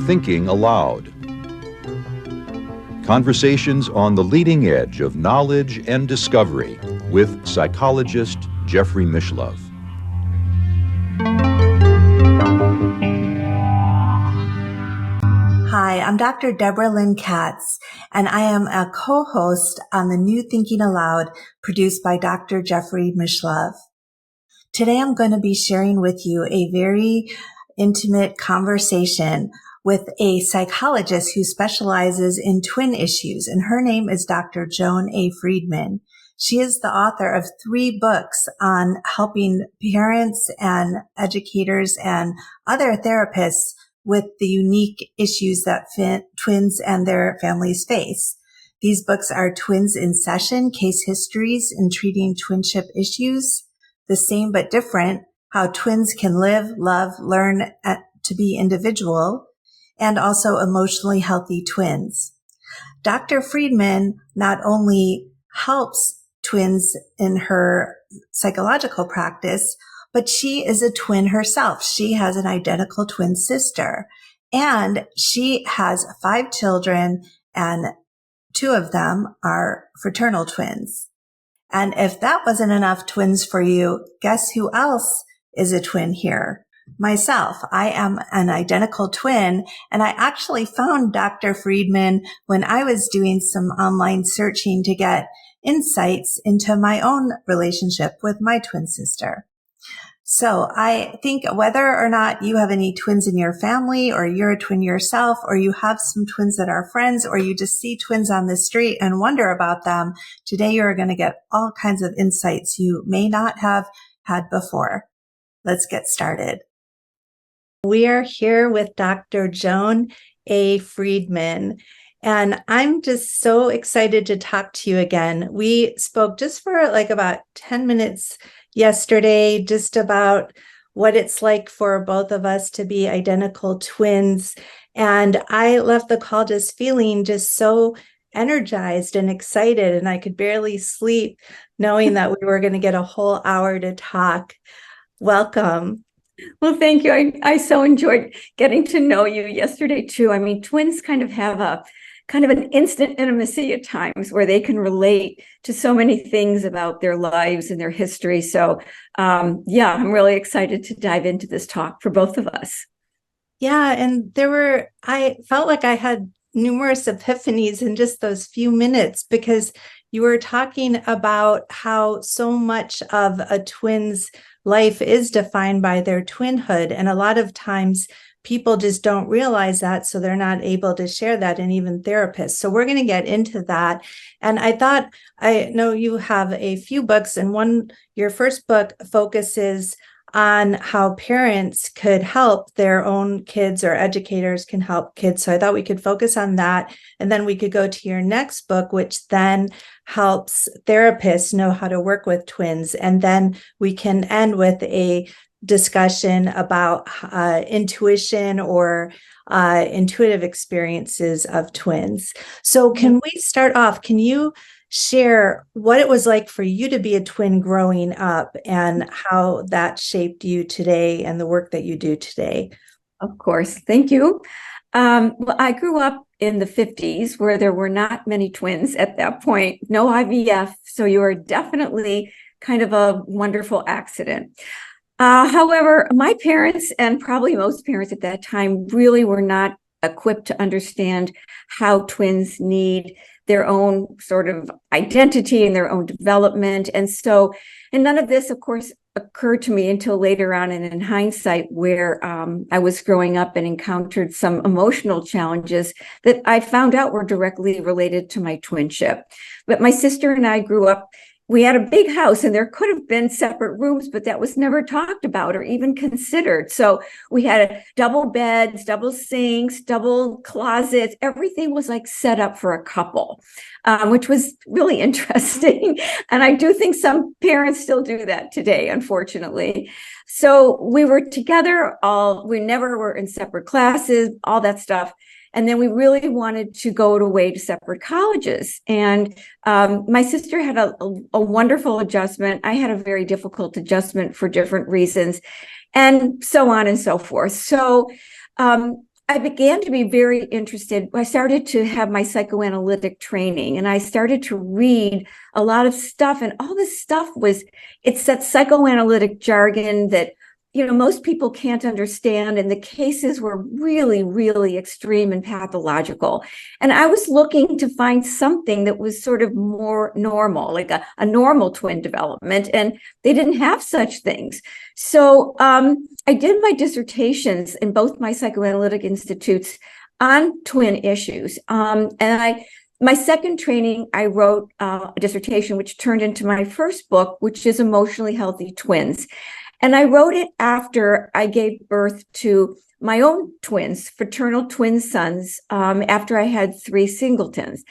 Thinking Aloud. Conversations on the leading edge of knowledge and discovery with psychologist Jeffrey Mishlove. Hi, I'm Dr. Debra Lynn Katz, and I am a co-host on the new Thinking Aloud produced by Dr. Jeffrey Mishlove. Today I'm going to be sharing with you a very intimate conversation with a psychologist who specializes in twin issues, and her name is Dr. Joan Friedman. She is the author of 3 books on helping parents and educators and other therapists with the unique issues that twins and their families face. These books are Twins in Session, Case Histories in Treating Twinship Issues, The Same But Different, How Twins Can Live, Love, Learn to Be Individual, and also Emotionally Healthy Twins. Dr. Friedman not only helps twins in her psychological practice, but she is a twin herself. She has an identical twin sister, and she has 5 children, and 2 of them are fraternal twins. And if that wasn't enough twins for you, guess who else is a twin here? Myself. I am an identical twin, and I actually found Dr. Friedman when I was doing some online searching to get insights into my own relationship with my twin sister. So I think whether or not you have any twins in your family, or you're a twin yourself, or you have some twins that are friends, or you just see twins on the street and wonder about them, today you're going to get all kinds of insights you may not have had before. Let's get started. We are here with Dr. Joan Friedman, and I'm just so excited to talk to you again. We spoke just for like about 10 minutes yesterday, just about what it's like for both of us to be identical twins. And I left the call just feeling just so energized and excited, and I could barely sleep knowing that we were going to get a whole hour to talk. Welcome. Well, thank you. I so enjoyed getting to know you yesterday, too. I mean, twins kind of have an instant intimacy at times where they can relate to so many things about their lives and their history. So, I'm really excited to dive into this talk for both of us. Yeah, and I felt like I had numerous epiphanies in just those few minutes, because you were talking about how so much of a twin's life is defined by their twinhood. And a lot of times people just don't realize that, so they're not able to share that, and even therapists. So we're going to get into that. And I know you have a few books, and your first book focuses on how parents could help their own kids, or educators can help kids. So I thought we could focus on that. And then we could go to your next book, which then helps therapists know how to work with twins. And then we can end with a discussion about intuition or intuitive experiences of twins. So can we start off? Can you share what it was like for you to be a twin growing up, and how that shaped you today and the work that you do today? Of course. Thank you. Well, I grew up in the 50s, where there were not many twins at that point, no IVF. So you are definitely kind of a wonderful accident. However, my parents, and probably most parents at that time, really were not equipped to understand how twins need their own sort of identity and their own development. And none of this, of course, occurred to me until later on, and in hindsight, where I was growing up and encountered some emotional challenges that I found out were directly related to my twinship. But my sister and I grew up we had a big house and there could have been separate rooms, but that was never talked about or even considered. So we had double beds, double sinks, double closets. Everything was like set up for a couple, which was really interesting. And I do think some parents still do that today, unfortunately. So we were together we never were in separate classes, all that stuff. And then we really wanted to go away to separate colleges. And my sister had a wonderful adjustment. I had a very difficult adjustment for different reasons, and so on and so forth. So I began to be very interested. I started to have my psychoanalytic training, and I started to read a lot of stuff. And all this stuff it's that psychoanalytic jargon that, most people can't understand. And the cases were really, really extreme and pathological. And I was looking to find something that was sort of more normal, like a normal twin development. And they didn't have such things. So I did my dissertations in both my psychoanalytic institutes on twin issues. My second training, I wrote a dissertation, which turned into my first book, which is Emotionally Healthy Twins. And I wrote it after I gave birth to my own twins, fraternal twin sons, after I had 3 singletons.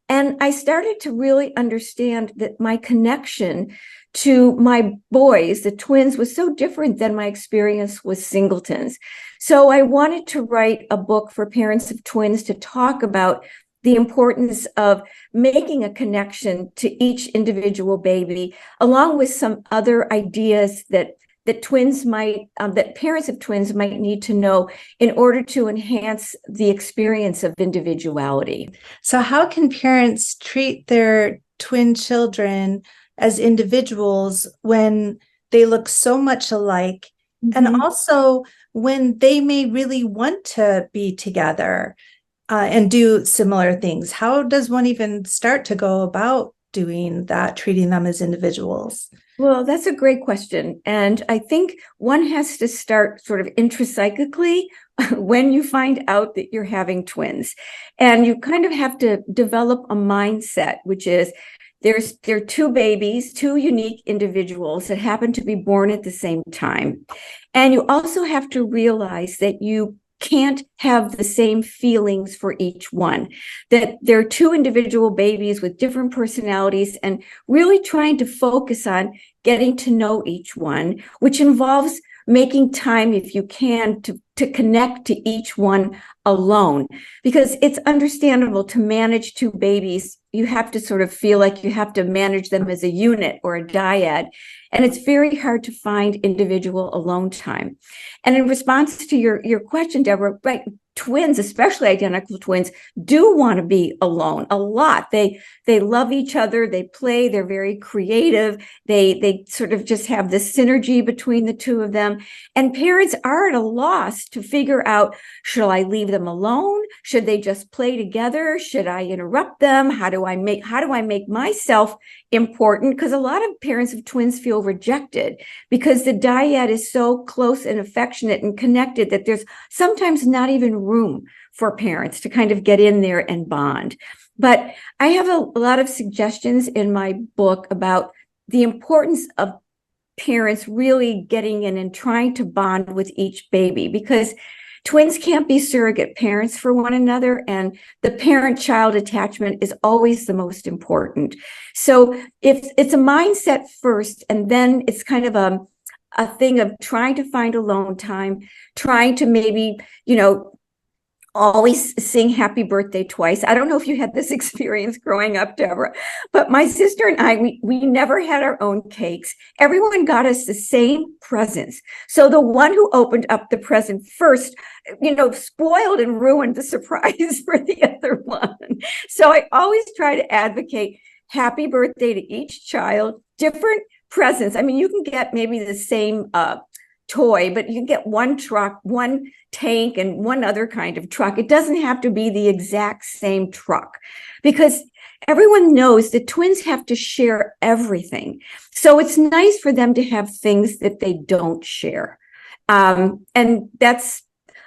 And I started to really understand that my connection to my boys, the twins, was so different than my experience with singletons. So I wanted to write a book for parents of twins to talk about the importance of making a connection to each individual baby, along with some other ideas that parents of twins might need to know in order to enhance the experience of individuality. So how can parents treat their twin children as individuals when they look so much alike, and also when they may really want to be together and do similar things? How does one even start to go about doing that, treating them as individuals? Well, that's a great question. And I think one has to start sort of intrapsychically when you find out that you're having twins. And you kind of have to develop a mindset, which is there are 2 babies, 2 unique individuals that happen to be born at the same time. And you also have to realize that you can't have the same feelings for each one, that there are 2 individual babies with different personalities, and really trying to focus on getting to know each one, which involves making time, if you can, to connect to each one alone, because it's understandable to manage 2 babies. You have to sort of feel like you have to manage them as a unit or a dyad. And it's very hard to find individual alone time. And in response to your question, Debra, right, twins, especially identical twins, do want to be alone a lot. They love each other. They play. They're very creative. They sort of just have this synergy between the 2 of them. And parents are at a loss to figure out, should I leave them alone? Should they just play together? Should I interrupt them? How do I make myself important? Because a lot of parents of twins feel rejected because the dyad is so close and affectionate and connected that there's sometimes not even room for parents to kind of get in there and bond. But I have a lot of suggestions in my book about the importance of parents really getting in and trying to bond with each baby, because twins can't be surrogate parents for one another, and the parent-child attachment is always the most important. So if it's a mindset first, and then it's kind of a thing of trying to find alone time, trying to maybe, always sing happy birthday twice. I don't know if you had this experience growing up, Debra, but my sister and I, we never had our own cakes. Everyone got us the same presents. So the one who opened up the present first, spoiled and ruined the surprise for the other one. So I always try to advocate happy birthday to each child, different presents. I mean, you can get maybe the same toy, but you can get one truck, one tank, and one other kind of truck. It doesn't have to be the exact same truck, because everyone knows that twins have to share everything. So it's nice for them to have things that they don't share. And that's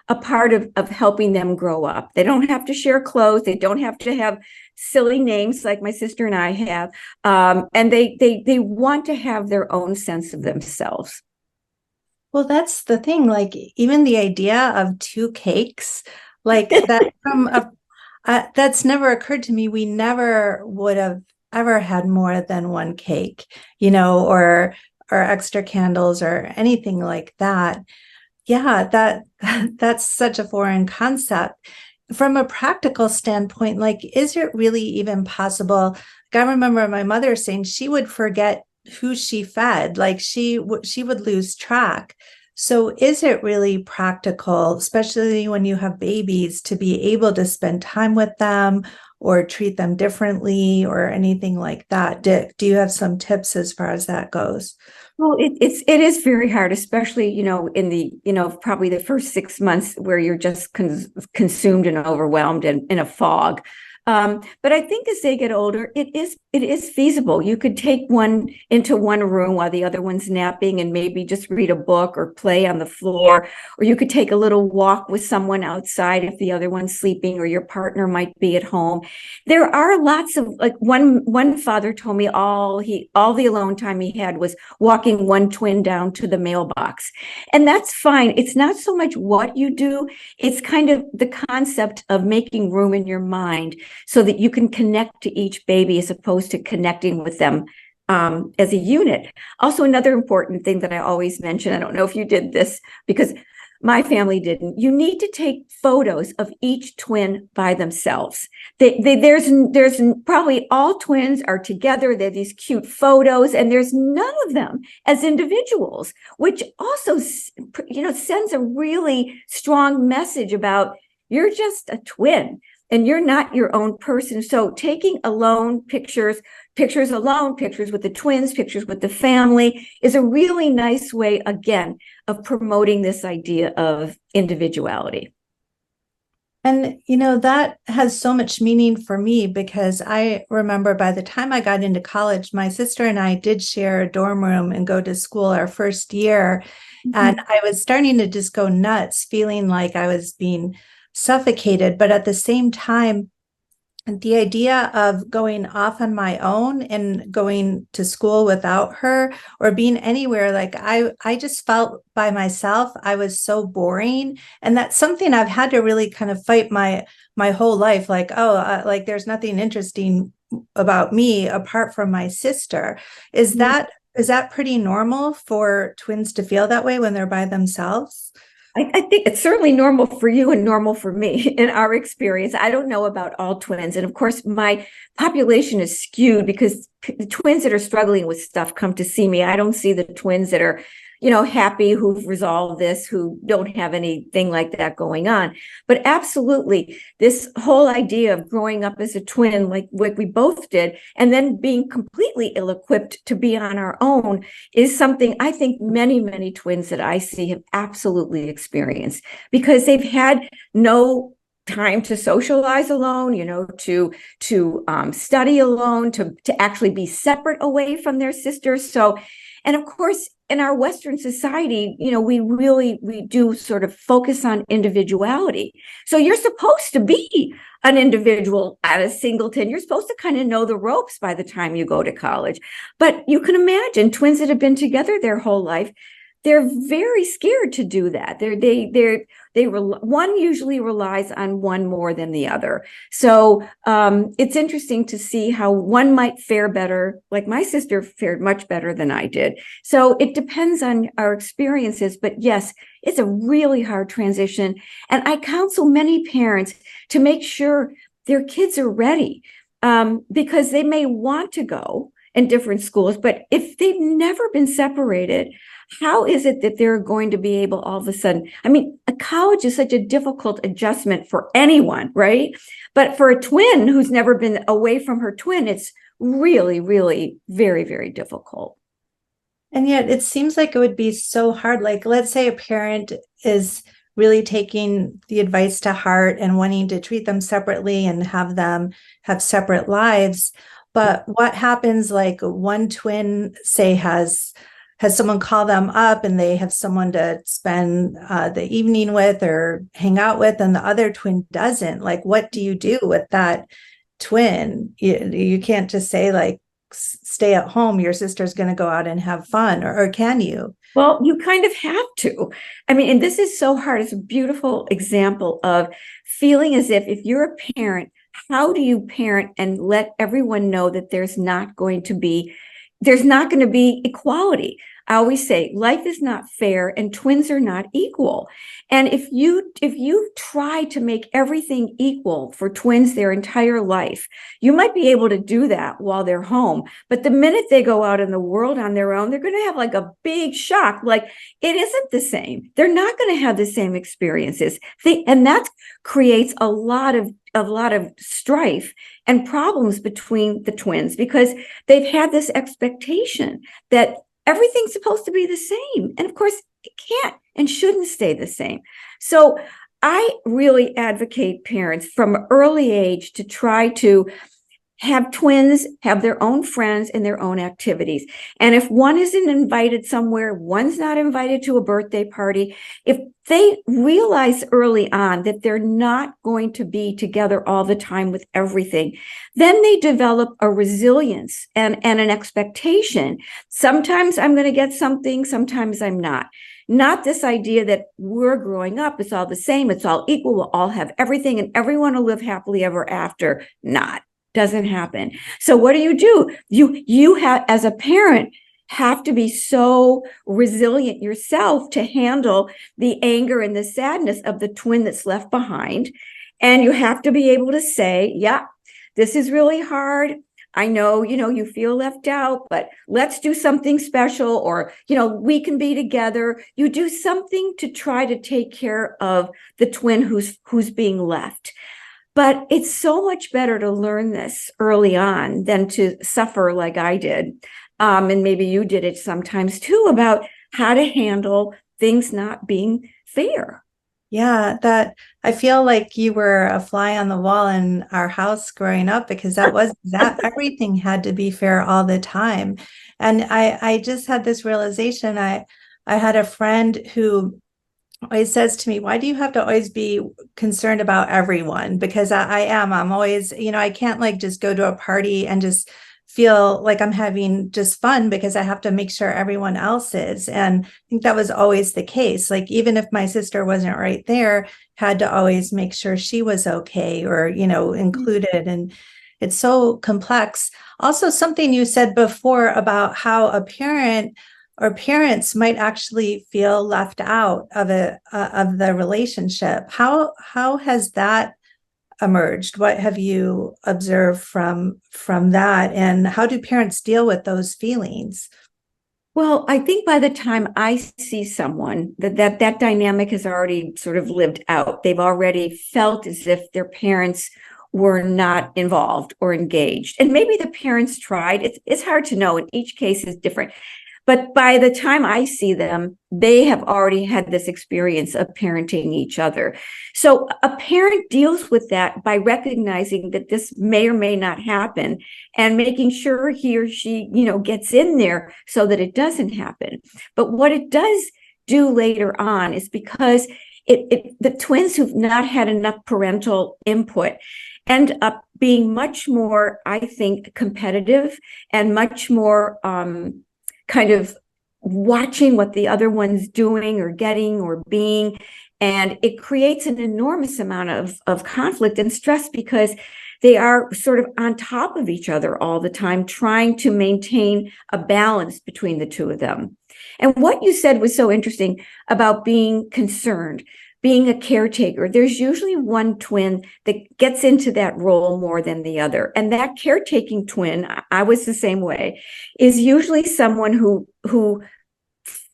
a part of helping them grow up. They don't have to share clothes. They don't have to have silly names like my sister and I have. And they want to have their own sense of themselves. Well, that's the thing. Like, even the idea of 2 cakes, like that that's never occurred to me. We never would have ever had more than 1 cake, or extra candles or anything like that. Yeah, that's such a foreign concept. from a practical standpoint, like, is it really even possible? Like, I remember my mother saying she would forget who she fed, like she would lose track. So is it really practical, especially when you have babies, to be able to spend time with them or treat them differently or anything like that? Do you have some tips as far as that goes? Well, it is very hard, especially, in the, probably the first 6 months where you're just consumed and overwhelmed and in a fog. But I think as they get older, it is feasible. You could take one into one room while the other one's napping and maybe just read a book or play on the floor, or you could take a little walk with someone outside if the other one's sleeping or your partner might be at home. There are lots of, like, one father told me all the alone time he had was walking one twin down to the mailbox. And that's fine. It's not so much what you do, it's kind of the concept of making room in your mind so that you can connect to each baby as opposed to connecting with them as a unit. Also, another important thing that I always mention, I don't know if you did this because my family didn't, you need to take photos of each twin by themselves. There's probably all twins are together. They have these cute photos, and there's none of them as individuals, which also, sends a really strong message about you're just a twin and you're not your own person. So taking alone pictures alone, pictures with the twins, pictures with the family is a really nice way, again, of promoting this idea of individuality. And, that has so much meaning for me because I remember by the time I got into college, my sister and I did share a dorm room and go to school our first year. Mm-hmm. And I was starting to just go nuts, feeling like I was being suffocated. But at the same time, the idea of going off on my own and going to school without her or being anywhere, like I just felt by myself, I was so boring. And that's something I've had to really kind of fight my whole life. Like, like there's nothing interesting about me apart from my sister. Is that pretty normal for twins to feel that way when they're by themselves? I think it's certainly normal for you and normal for me in our experience. I don't know about all twins. And of course, my population is skewed because the twins that are struggling with stuff come to see me. I don't see the twins that are, happy, who've resolved this, who don't have anything like that going on. But absolutely, this whole idea of growing up as a twin, like what we both did, and then being completely ill-equipped to be on our own is something I think many, many twins that I see have absolutely experienced because they've had no time to socialize alone, to study alone, to actually be separate away from their sisters. So, and of course, in our Western society, we do sort of focus on individuality. So you're supposed to be an individual at a singleton. You're supposed to kind of know the ropes by the time you go to college. But you can imagine twins that have been together their whole life, they're very scared to do that. One usually relies on one more than the other. So it's interesting to see how one might fare better. Like my sister fared much better than I did. So it depends on our experiences. But yes, it's a really hard transition. And I counsel many parents to make sure their kids are ready because they may want to go in different schools. But if they've never been separated, how is it that they're going to be able all of a sudden? I mean, a college is such a difficult adjustment for anyone, right? But for a twin who's never been away from her twin, it's really, really very, very difficult. And yet it seems like it would be so hard. Like, let's say a parent is really taking the advice to heart and wanting to treat them separately and have them have separate lives. But what happens, like one twin, say, has someone call them up and they have someone to spend the evening with or hang out with, and the other twin doesn't? Like, what do you do with that twin? You can't just say, like, stay at home, your sister's going to go out and have fun, or can you? Well, you kind of have to. I mean, and this is so hard. It's a beautiful example of feeling as if you're a parent, how do you parent and let everyone know that there's not going to be equality? I always say life is not fair and twins are not equal. And if you try to make everything equal for twins their entire life, you might be able to do that while they're home. But the minute they go out in the world on their own, they're going to have like a big shock. Like, it isn't the same. They're not going to have the same experiences. And that creates a lot of strife and problems between the twins, because they've had this expectation that everything's supposed to be the same. And of course, it can't and shouldn't stay the same. So I really advocate parents from an early age to try to have twins have their own friends and their own activities. And if one isn't invited somewhere, one's not invited to a birthday party, if they realize early on that they're not going to be together all the time with everything, then they develop a resilience and an expectation. Sometimes I'm going to get something, sometimes I'm not. Not this idea that we're growing up, it's all the same, it's all equal, we'll all have everything and everyone will live happily ever after. Doesn't happen. So what do? You have, as a parent, have to be so resilient yourself to handle the anger and the sadness of the twin that's left behind. And you have to be able to say, yeah, this is really hard. I know, you feel left out, but let's do something special, or, we can be together. You do something to try to take care of the twin who's being left. But it's so much better to learn this early on than to suffer like I did. And maybe you did it sometimes too, about how to handle things not being fair. Yeah, that I feel like you were a fly on the wall in our house growing up, because that everything had to be fair all the time. And I just had this realization. I had a friend who always says to me, why do you have to always be concerned about everyone? Because I'm always, I can't like just go to a party and just feel like I'm having just fun, because I have to make sure everyone else is. And I think that was always the case. Like, even if my sister wasn't right there, had to always make sure she was okay, or, included. And it's so complex. Also, something you said before about how a parent or parents might actually feel left out of the relationship. How has that emerged? What have you observed from that? And how do parents deal with those feelings? Well, I think by the time I see someone, that dynamic has already sort of lived out. They've already felt as if their parents were not involved or engaged. And maybe the parents tried. It's hard to know, and each case is different. But by the time I see them, they have already had this experience of parenting each other. So a parent deals with that by recognizing that this may or may not happen, and making sure he or she, gets in there so that it doesn't happen. But what it does do later on is, because the twins who've not had enough parental input end up being much more, I think, competitive and much more kind of watching what the other one's doing or getting or being. And it creates an enormous amount of conflict and stress, because they are sort of on top of each other all the time, trying to maintain a balance between the two of them. And what you said was so interesting about being concerned, being a caretaker. There's usually one twin that gets into that role more than the other. And that caretaking twin, I was the same way, is usually someone who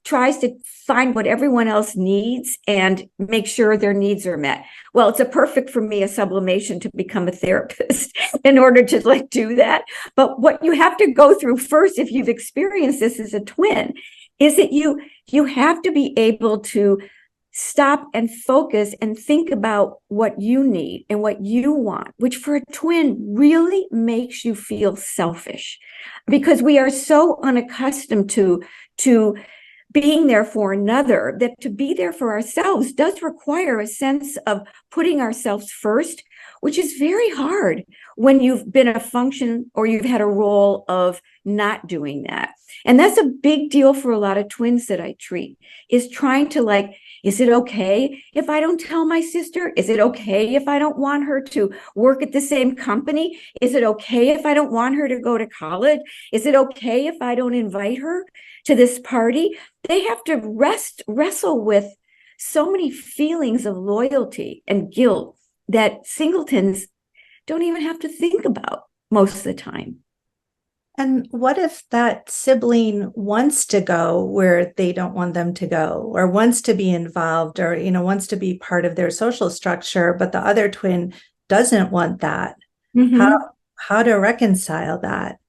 tries to find what everyone else needs and make sure their needs are met. Well, it's perfect for me, a sublimation, to become a therapist in order to do that. But what you have to go through first, if you've experienced this as a twin, is that you have to be able to stop and focus and think about what you need and what you want, which for a twin really makes you feel selfish, because we are so unaccustomed to being there for another, that to be there for ourselves does require a sense of putting ourselves first, which is very hard when you've been a function or you've had a role of not doing that. And that's a big deal for a lot of twins that I treat, is trying to like, is it okay if I don't tell my sister? Is it okay if I don't want her to work at the same company? Is it okay if I don't want her to go to college? Is it okay if I don't invite her to this party? They have to wrestle with so many feelings of loyalty and guilt that singletons don't even have to think about most of the time. And what if that sibling wants to go where they don't want them to go, or wants to be involved, or, wants to be part of their social structure, but the other twin doesn't want that? Mm-hmm. How to reconcile that?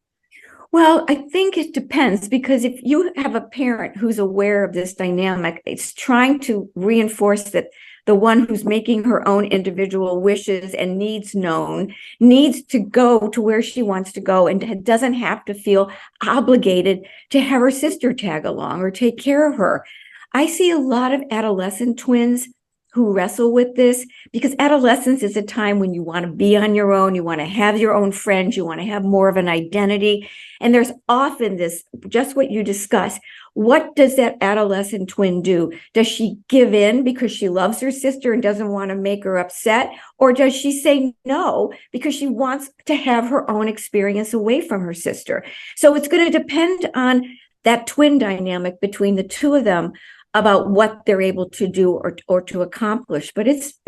Well, I think it depends, because if you have a parent who's aware of this dynamic, it's trying to reinforce that the one who's making her own individual wishes and needs known needs to go to where she wants to go and doesn't have to feel obligated to have her sister tag along or take care of her. I see a lot of adolescent twins who wrestle with this, because adolescence is a time when you want to be on your own, you want to have your own friends, you want to have more of an identity. And there's often this, just what you discussed. What does that adolescent twin do? Does she give in because she loves her sister and doesn't want to make her upset? Or does she say no because she wants to have her own experience away from her sister? So it's going to depend on that twin dynamic between the two of them about what they're able to do or to accomplish. But it's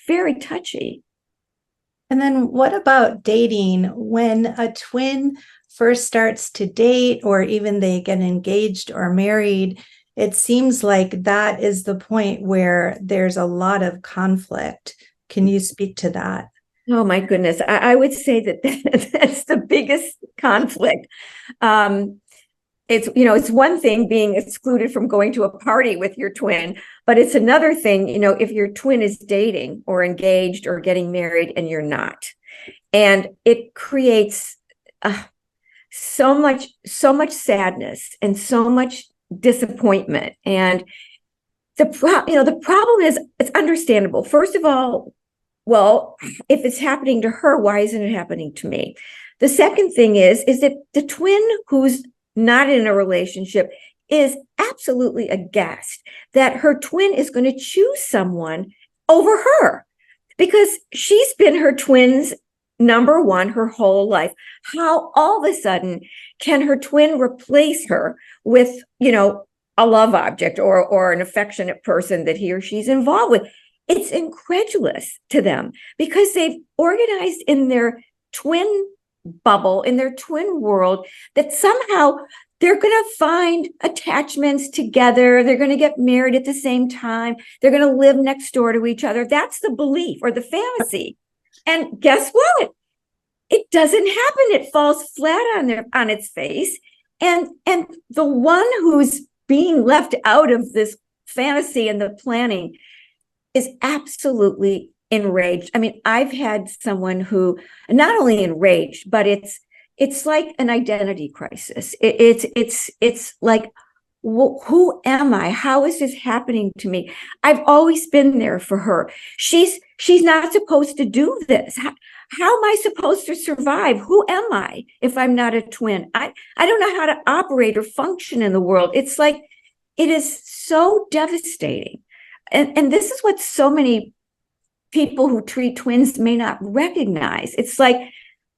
very touchy. And then what about dating? When a twin first starts to date, or even they get engaged or married, it seems like that is the point where there's a lot of conflict. Can you speak to that? Oh my goodness. I would say that that's the biggest conflict. It's one thing being excluded from going to a party with your twin, but it's another thing, if your twin is dating or engaged or getting married and you're not. And it creates so much sadness and so much disappointment. And the problem is, it's understandable. First of all, well, if it's happening to her, why isn't it happening to me? The second thing is that the twin who's not in a relationship is absolutely aghast that her twin is going to choose someone over her, because she's been her twin's number one her whole life. How all of a sudden can her twin replace her with, a love object or an affectionate person that he or she's involved with? It's incredulous to them, because they've organized in their twin bubble, in their twin world, that somehow they're going to find attachments together. They're going to get married at the same time. They're going to live next door to each other. That's the belief or the fantasy. And guess what? It doesn't happen. It falls flat on its face. And the one who's being left out of this fantasy and the planning is absolutely enraged. I mean, I've had someone who not only enraged, but it's like an identity crisis. It's like, who am I? How is this happening to me? I've always been there for her. She's not supposed to do this. How am I supposed to survive? Who am I if I'm not a twin? I don't know how to operate or function in the world. It's like, it is so devastating. And this is what so many people who treat twins may not recognize. It's like,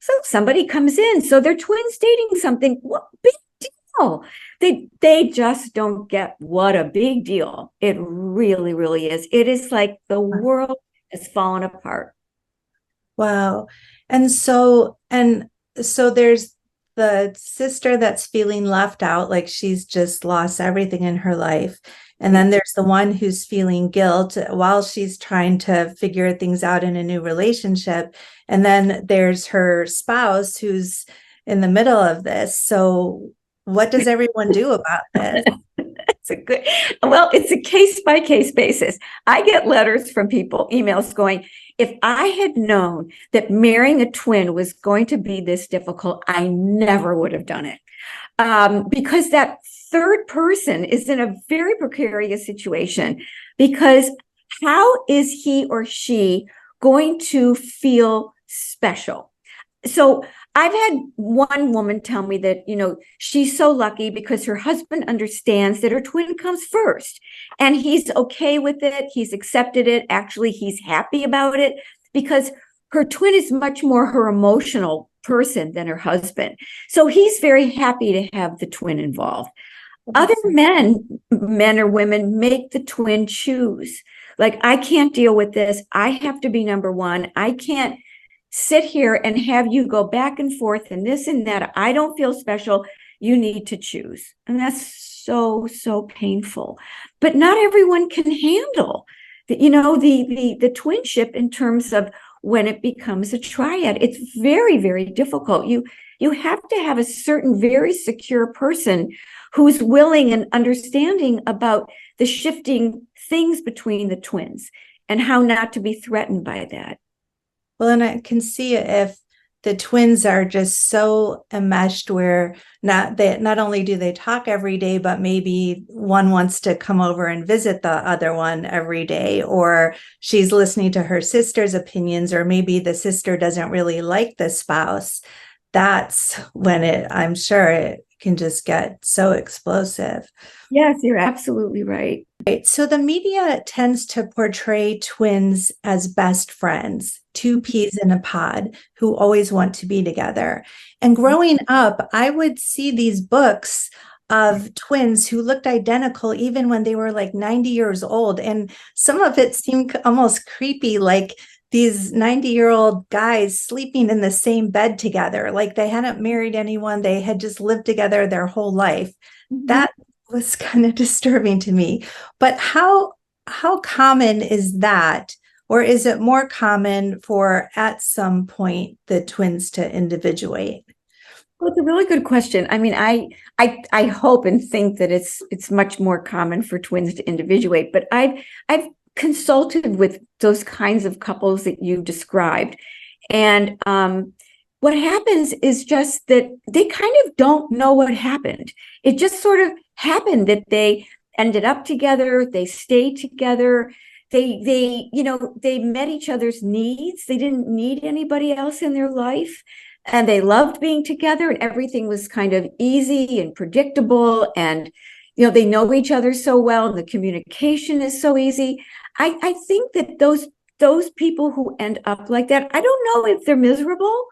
so somebody comes in, so their twins dating something. What big deal? They just don't get what a big deal it really, really is. It is like the world has fallen apart. Wow. And so there's the sister that's feeling left out, like she's just lost everything in her life. And then there's the one who's feeling guilt while she's trying to figure things out in a new relationship. And then there's her spouse who's in the middle of this. So what does everyone do about this? It's a case-by-case basis. I get letters from people, emails going, if I had known that marrying a twin was going to be this difficult, I never would have done it. Because that third person is in a very precarious situation, because how is he or she going to feel special. So I've had one woman tell me that, she's so lucky because her husband understands that her twin comes first and he's okay with it. He's accepted it. Actually, he's happy about it because her twin is much more her emotional person than her husband. So he's very happy to have the twin involved. Other men or women, make the twin choose. Like, I can't deal with this. I have to be number one. I can't sit here and have you go back and forth and this and that. I don't feel special. You need to choose. And that's so, so painful. But not everyone can handle the twinship in terms of when it becomes a triad. It's very, very difficult. You have to have a certain very secure person who's willing and understanding about the shifting things between the twins and how not to be threatened by that. Well, and I can see if the twins are just so enmeshed where not only do they talk every day, but maybe one wants to come over and visit the other one every day, or she's listening to her sister's opinions, or maybe the sister doesn't really like the spouse. That's when I'm sure it can just get so explosive. Yes, you're absolutely right. Right. So the media tends to portray twins as best friends, two peas in a pod who always want to be together. And growing up, I would see these books of twins who looked identical even when they were like 90 years old. And some of it seemed almost creepy, like these 90-year-old guys sleeping in the same bed together, like they hadn't married anyone. They had just lived together their whole life. Mm-hmm. That was kind of disturbing to me. But how common is that? Or is it more common for, at some point, the twins to individuate? Well, it's a really good question. I mean, I hope and think that it's much more common for twins to individuate, but I've consulted with those kinds of couples that you described. And what happens is just that they kind of don't know what happened. It just sort of happened that they ended up together, they stayed together, they met each other's needs. They didn't need anybody else in their life. And they loved being together, and everything was kind of easy and predictable. And, they know each other so well, and the communication is so easy. I think that those people who end up like that, I don't know if they're miserable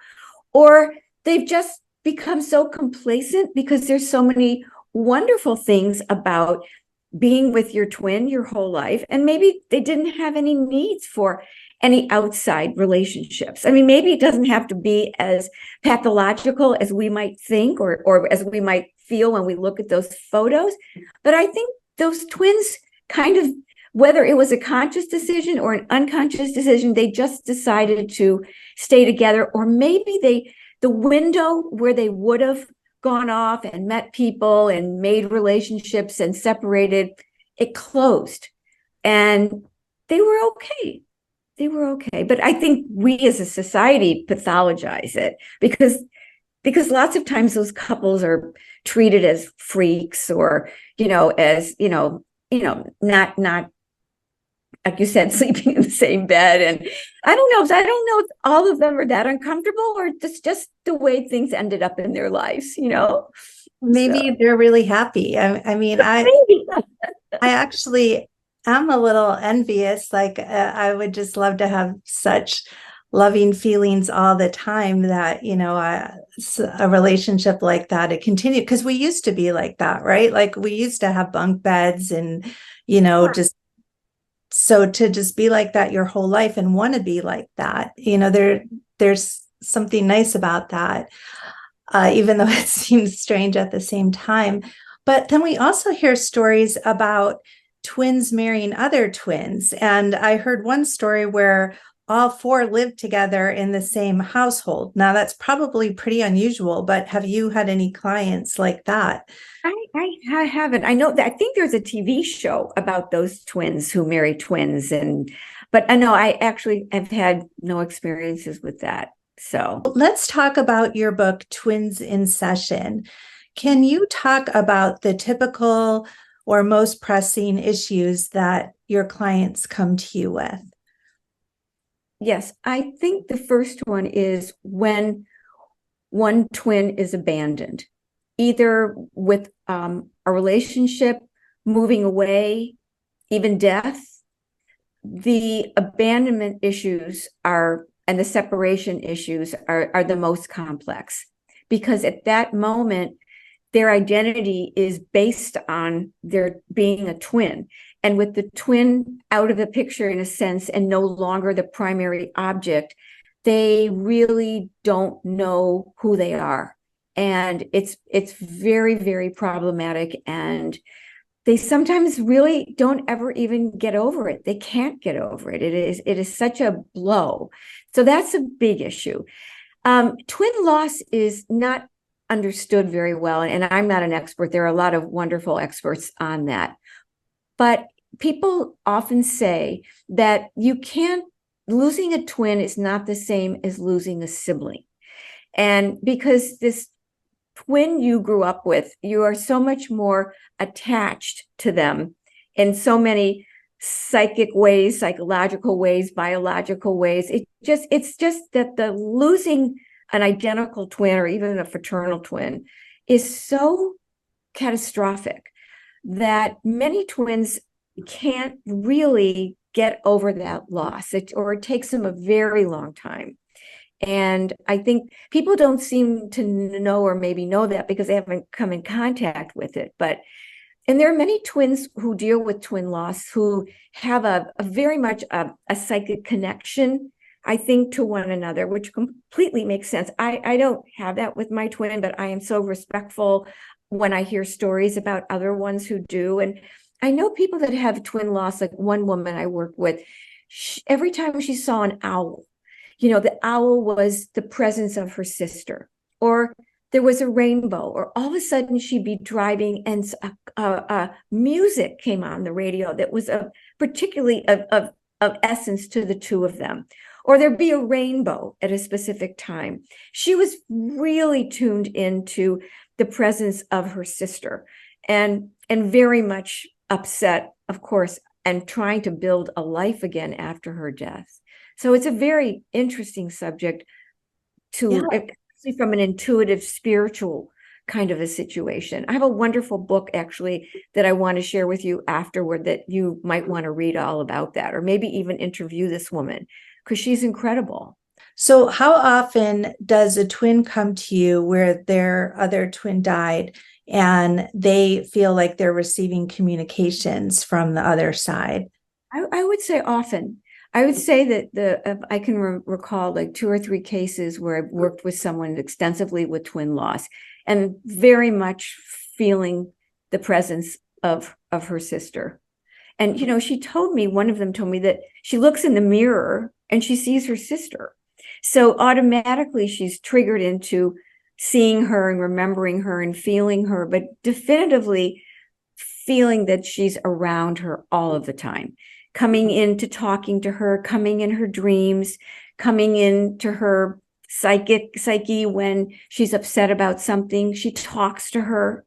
or they've just become so complacent because there's so many wonderful things about being with your twin your whole life. And maybe they didn't have any needs for any outside relationships. I mean, maybe it doesn't have to be as pathological as we might think or as we might feel when we look at those photos. But I think those twins kind of, whether it was a conscious decision or an unconscious decision, they just decided to stay together. Or maybe the window where they would have gone off and met people and made relationships and separated, it closed. And they were okay. They were okay. But I think we as a society pathologize it because lots of times those couples are treated as freaks or, as, not like you said, sleeping in the same bed. And I don't know if all of them are that uncomfortable or it's just the way things ended up in their lives, Maybe they're really happy. I mean, I actually am a little envious. Like I would just love to have such loving feelings all the time that, a relationship like that, it continued, because we used to be like that, right? Like we used to have bunk beds and, just so to just be like that your whole life and want to be like that, there's something nice about that, even though it seems strange at the same time. But then we also hear stories about twins marrying other twins. And I heard one story where all four lived together in the same household. Now, that's probably pretty unusual, but have you had any clients like that? I haven't. I know that I think there's a TV show about those twins who marry twins, but I know I actually have had no experiences with that. So let's talk about your book, Twins in Session. Can you talk about the typical or most pressing issues that your clients come to you with? Yes, I think the first one is when one twin is abandoned, either with a relationship moving away, even death. The abandonment issues and the separation issues are the most complex, because at that moment, their identity is based on their being a twin. And with the twin out of the picture, in a sense, and no longer the primary object, they really don't know who they are. And it's very, very problematic. And they sometimes really don't ever even get over it. They can't get over it. It is such a blow. So that's a big issue. Twin loss is not understood very well, and I'm not an expert. There are a lot of wonderful experts on that. But people often say that losing a twin is not the same as losing a sibling. And because this twin you grew up with, you are so much more attached to them in so many psychic ways, psychological ways, biological ways. It's just that the losing an identical twin or even a fraternal twin is so catastrophic that many twins can't really get over that loss, or it takes them a very long time. And I think people don't seem to know, or maybe know that because they haven't come in contact with it. And there are many twins who deal with twin loss who have a very much a psychic connection, I think, to one another, which completely makes sense. I don't have that with my twin, but I am so respectful when I hear stories about other ones who do. And I know people that have twin loss, like one woman I worked with, every time she saw an owl, the owl was the presence of her sister, or there was a rainbow, or all of a sudden she'd be driving and music came on the radio that was particularly of essence to the two of them, or there'd be a rainbow at a specific time. She was really tuned into the presence of her sister, and very much upset, of course, and trying to build a life again after her death. So it's a very interesting subject especially from an intuitive, spiritual kind of a situation. I have a wonderful book, actually, that I want to share with you afterward that you might want to read all about that, or maybe even interview this woman, because she's incredible. So how often does a twin come to you where their other twin died and they feel like they're receiving communications from the other side? I would say often. I would say that I can recall like 2 or 3 cases where I've worked with someone extensively with twin loss and very much feeling the presence of her sister. And, one of them told me that she looks in the mirror and she sees her sister. So automatically she's triggered into seeing her and remembering her and feeling her, but definitively feeling that she's around her all of the time. Coming into talking to her, coming in her dreams, coming into her psyche when she's upset about something. She talks to her,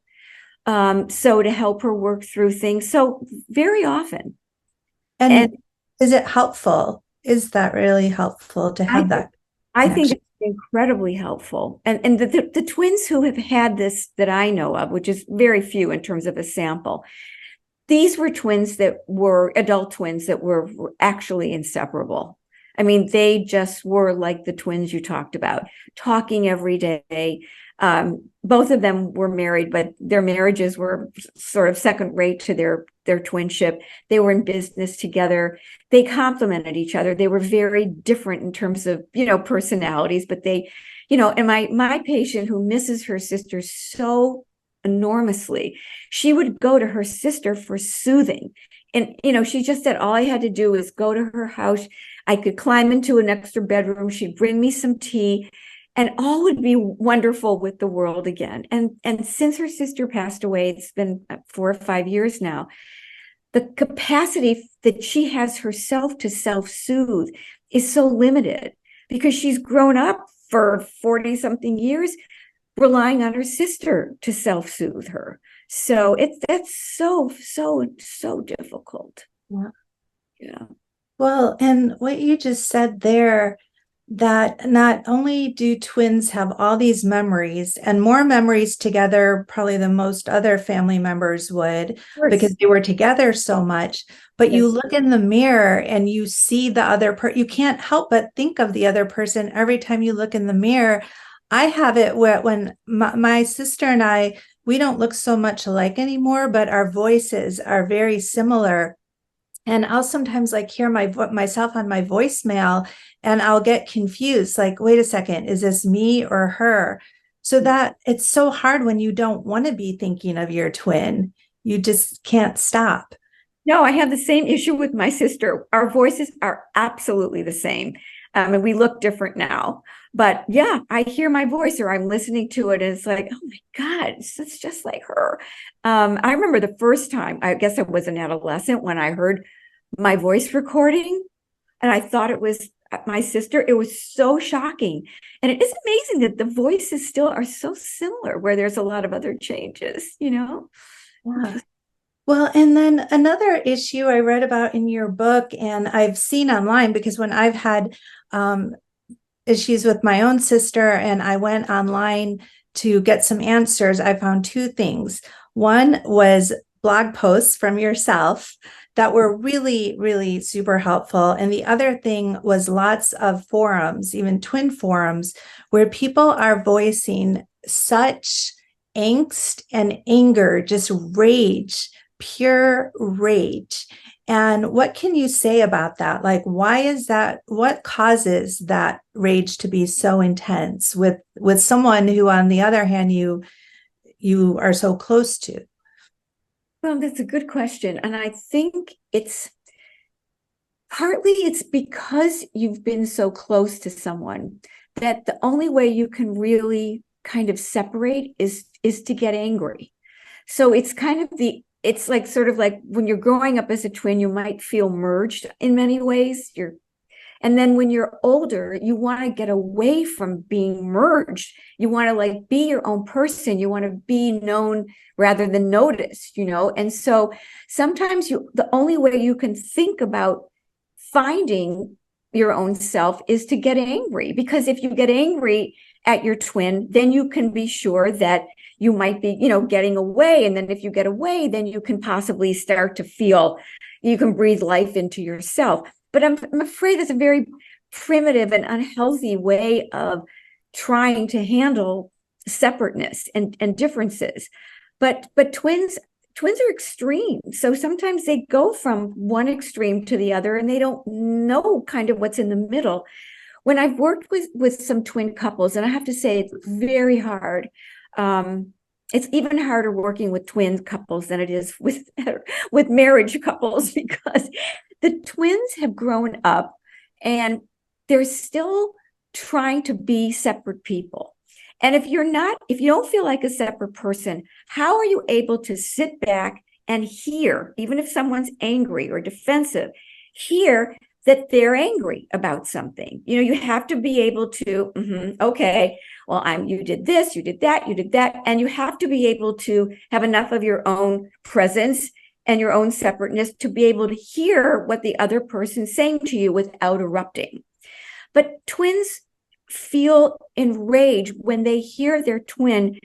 so to help her work through things. So very often. And is it helpful? Is that really helpful to have that? I think it's incredibly helpful. And the twins who have had this that I know of, which is very few in terms of a sample, these were twins that were adult twins that were actually inseparable. I mean, they just were like the twins you talked about, talking every day. Both of them were married, but their marriages were sort of second rate to their twinship. They were in business together. They complemented each other. They were very different in terms of, personalities, but they, and my patient who misses her sister so enormously, she would go to her sister for soothing. And, she just said, all I had to do was go to her house. I could climb into an extra bedroom. She'd bring me some tea and all would be wonderful with the world again. And since her sister passed away, it's been 4 or 5 years now, the capacity that she has herself to self-soothe is so limited because she's grown up for 40 something years relying on her sister to self-soothe her. So that's so difficult. Yeah. Yeah. Well, and what you just said there, that not only do twins have all these memories and more memories together, probably than most other family members would, because they were together so much, but you Yes. look in the mirror and you see the other person. You can't help but think of the other person every time you look in the mirror. I have it where when my sister and I, we don't look so much alike anymore, but our voices are very similar. And I'll sometimes like hear myself on my voicemail and I'll get confused. Like, wait a second, is this me or her? So that it's so hard when you don't want to be thinking of your twin. You just can't stop. No, I have the same issue with my sister. Our voices are absolutely the same. And we look different now. But yeah, I hear my voice or I'm listening to it and it's like, oh my God, it's just like her. I remember the first time, I guess I was an adolescent when I heard my voice recording and I thought it was my sister. It was so shocking. And it is amazing that the voices still are so similar where there's a lot of other changes, you know? Yeah. Well, and then another issue I read about in your book, and I've seen online because when I've had issues with my own sister and I went online to get some answers, I found two things. One was blog posts from yourself that were really, really super helpful. And the other thing was lots of forums, even twin forums, where people are voicing such angst and anger, just rage, pure rage. And what can you say about that? Like, why is that? What causes that rage to be so intense with someone who, on the other hand, you are so close to? Well, that's a good question. And I think it's because you've been so close to someone that the only way you can really kind of separate is to get angry. So it's kind of it's like sort of like when you're growing up as a twin, you might feel merged in many ways. And then when you're older, you want to get away from being merged. You want to like be your own person. You want to be known rather than noticed, you know? And so sometimes the only way you can think about finding your own self is to get angry, because if you get angry at your twin, then you can be sure that you might be, getting away. And then if you get away, then you can possibly start to feel you can breathe life into yourself. But I'm afraid that's a very primitive and unhealthy way of trying to handle separateness and differences. But twins are extreme. So sometimes they go from one extreme to the other and they don't know kind of what's in the middle. When I've worked with some twin couples, and I have to say it's very hard. It's even harder working with twin couples than it is with marriage couples, because the twins have grown up and they're still trying to be separate people. And if you don't feel like a separate person, how are you able to sit back and hear, even if someone's angry or defensive, hear that they're angry about something? You have to be able to, okay, well, you did this, you did that, and you have to be able to have enough of your own presence and your own separateness to be able to hear what the other person's saying to you without erupting. But twins feel enraged when they hear their twin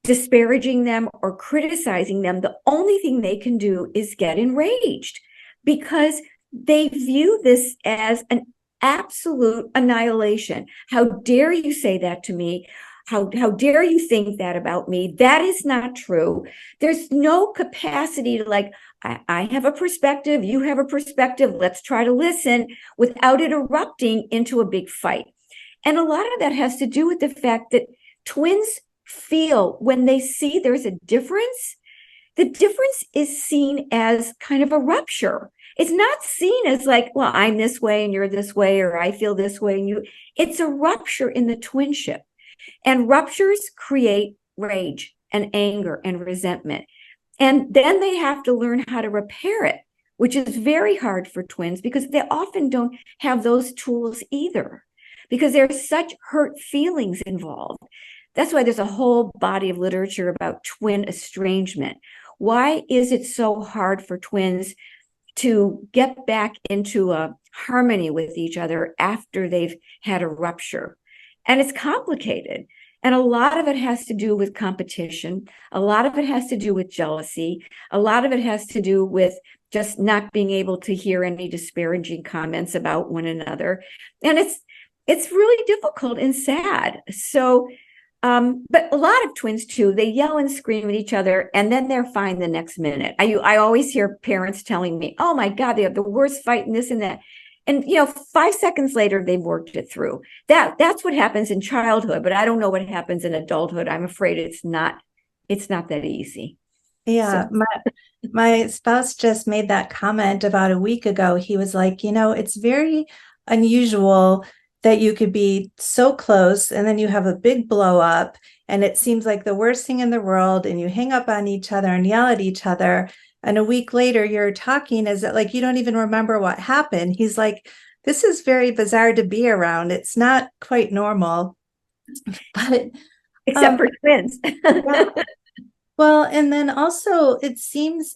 disparaging them or criticizing them. The only thing they can do is get enraged, because they view this as an absolute annihilation. How dare you say that to me? How dare you think that about me? That is not true. There's no capacity to like, I have a perspective, you have a perspective, let's try to listen, without it erupting into a big fight. And a lot of that has to do with the fact that twins feel when they see there's a difference, the difference is seen as kind of a rupture. It's not seen as like, well, I'm this way and you're this way, or I feel this way and you. It's a rupture in the twinship. And ruptures create rage and anger and resentment. And then they have to learn how to repair it, which is very hard for twins because they often don't have those tools either, because there's such hurt feelings involved. That's why there's a whole body of literature about twin estrangement. Why is it so hard for twins to get back into a harmony with each other after they've had a rupture. And it's complicated. And a lot of it has to do with competition. A lot of it has to do with jealousy. A lot of it has to do with just not being able to hear any disparaging comments about one another. And it's really difficult and sad. So, but a lot of twins too, they yell and scream at each other and then they're fine the next minute. I always hear parents telling me, oh my God, they have the worst fight and this and that. And, 5 seconds later, they've worked it through. That's what happens in childhood, but I don't know what happens in adulthood. I'm afraid it's not that easy. Yeah. So. My spouse just made that comment about a week ago. He was like, it's very unusual that you could be so close and then you have a big blow up and it seems like the worst thing in the world and you hang up on each other and yell at each other. And a week later, you're talking as that like you don't even remember what happened. He's like, this is very bizarre to be around. It's not quite normal. But except for twins. Yeah. Well, and then also it seems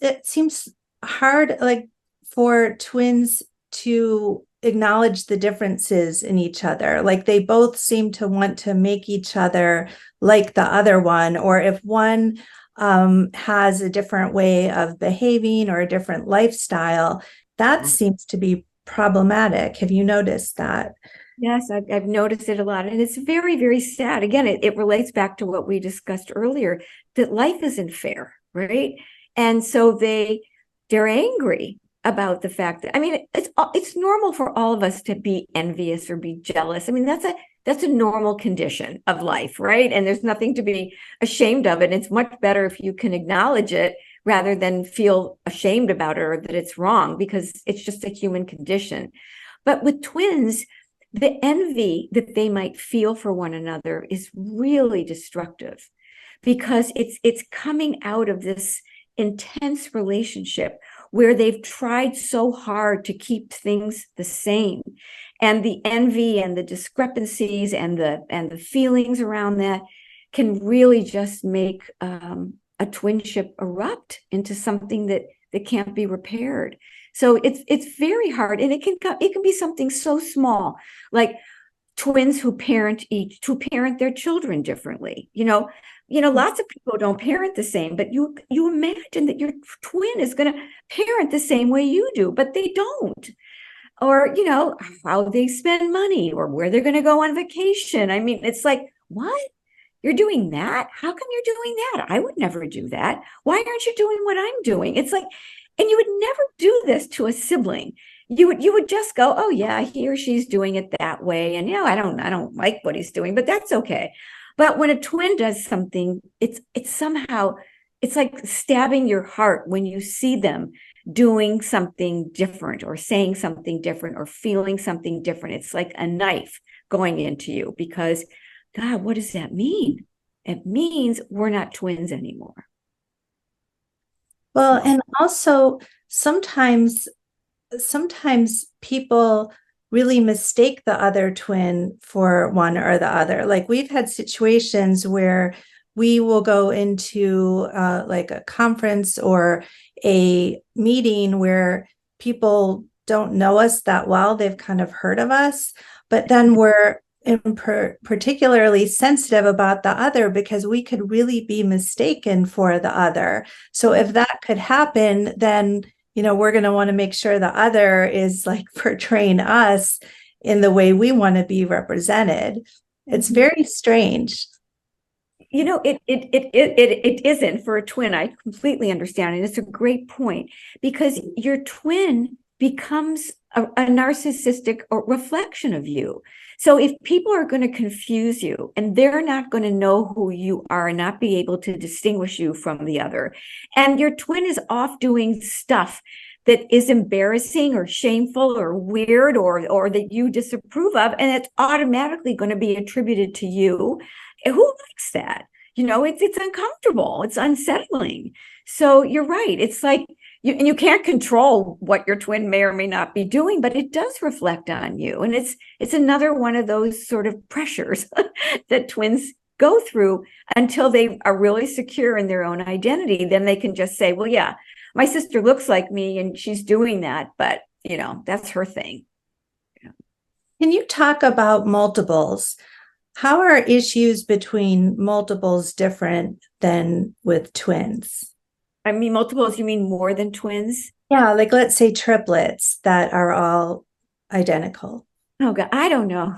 hard like for twins to acknowledge the differences in each other. Like they both seem to want to make each other like the other one, or if one has a different way of behaving or a different lifestyle, that seems to be problematic. Have you noticed that? Yes, I've noticed it a lot. And it's very, very sad. Again, it relates back to what we discussed earlier, that life isn't fair, right? And so they're angry about the fact that, it's normal for all of us to be envious or be jealous. That's a normal condition of life, right? And there's nothing to be ashamed of it. It's much better if you can acknowledge it rather than feel ashamed about it or that it's wrong, because it's just a human condition. But with twins, the envy that they might feel for one another is really destructive, because it's coming out of this intense relationship where they've tried so hard to keep things the same. And the envy and the discrepancies and the feelings around that can really just make a twinship erupt into something that can't be repaired. So it's very hard, and it can be something so small, like twins who parent their children differently. Lots of people don't parent the same, but you imagine that your twin is going to parent the same way you do, but they don't. Or, how they spend money or where they're going to go on vacation. It's like, what? You're doing that? How come you're doing that? I would never do that. Why aren't you doing what I'm doing? It's like, and you would never do this to a sibling. You would just go, oh yeah, he or she's doing it that way. And I don't like what he's doing, but that's okay. But when a twin does something, it's like stabbing your heart when you see them doing something different or saying something different or feeling something different. It's like a knife going into you, because God, what does that mean? It means we're not twins anymore. Well, and also sometimes people really mistake the other twin for one or the other. Like we've had situations where we will go into like a conference or a meeting where people don't know us that well. They've kind of heard of us, but then we're particularly sensitive about the other because we could really be mistaken for the other. So if that could happen, then we're going to want to make sure the other is like portraying us in the way we want to be represented. It's very strange. It isn't for a twin. I completely understand. And it's a great point, because your twin becomes a narcissistic reflection of you. So if people are going to confuse you and they're not going to know who you are and not be able to distinguish you from the other, and your twin is off doing stuff that is embarrassing or shameful or weird or that you disapprove of, and it's automatically going to be attributed to you, who likes that? It's uncomfortable. It's unsettling. So you're right. It's like, you can't control what your twin may or may not be doing, but it does reflect on you. And it's another one of those sort of pressures that twins go through until they are really secure in their own identity. Then they can just say, well, yeah, my sister looks like me and she's doing that, but that's her thing. Can you talk about multiples? How are issues between multiples different than with twins? I mean, multiples, you mean more than twins? Yeah, like let's say triplets that are all identical. Oh God, I don't know.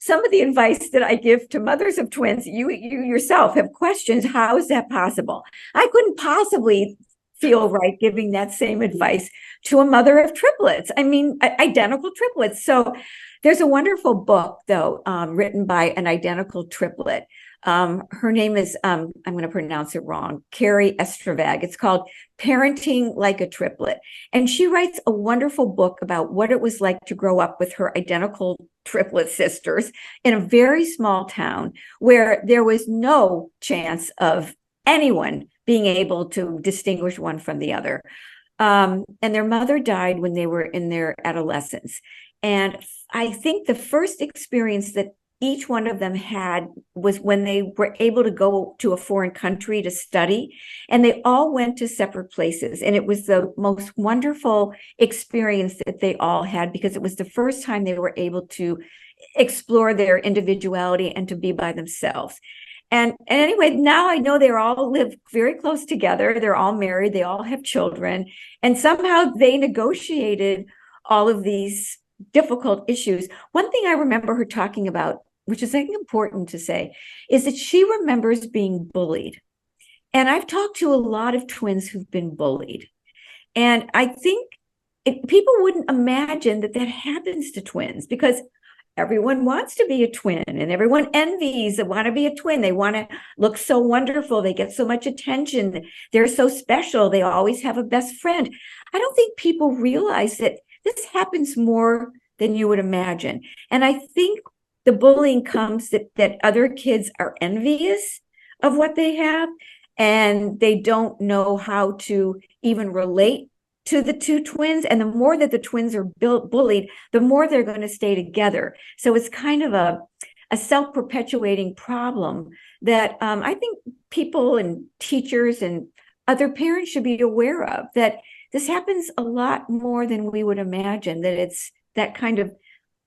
Some of the advice that I give to mothers of twins, you yourself have questions. How is that possible? I couldn't possibly feel right giving that same advice to a mother of triplets. I mean, identical triplets. So there's a wonderful book, though, written by an identical triplet. Her name is, I'm going to pronounce it wrong, Carrie Estravag. It's called Parenting Like a Triplet. And she writes a wonderful book about what it was like to grow up with her identical triplet sisters in a very small town where there was no chance of anyone being able to distinguish one from the other. And their mother died when they were in their adolescence. And I think the first experience that each one of them had was when they were able to go to a foreign country to study, and they all went to separate places. And it was the most wonderful experience that they all had, because it was the first time they were able to explore their individuality and to be by themselves. And anyway, now I know they all live very close together. They're all married. They all have children. And somehow they negotiated all of these difficult issues. One thing I remember her talking about, which is, I think, important to say, is that she remembers being bullied. And I've talked to a lot of twins who've been bullied. And I think people wouldn't imagine that happens to twins, because everyone wants to be a twin and everyone envies that want to be a twin. They want to look so wonderful. They get so much attention. They're so special. They always have a best friend. I don't think people realize that this happens more than you would imagine. And I think the bullying comes that other kids are envious of what they have, and they don't know how to even relate to the two twins. And the more that the twins are bullied, the more they're going to stay together. So it's kind of a self-perpetuating problem that I think people and teachers and other parents should be aware of, that this happens a lot more than we would imagine, that it's that kind of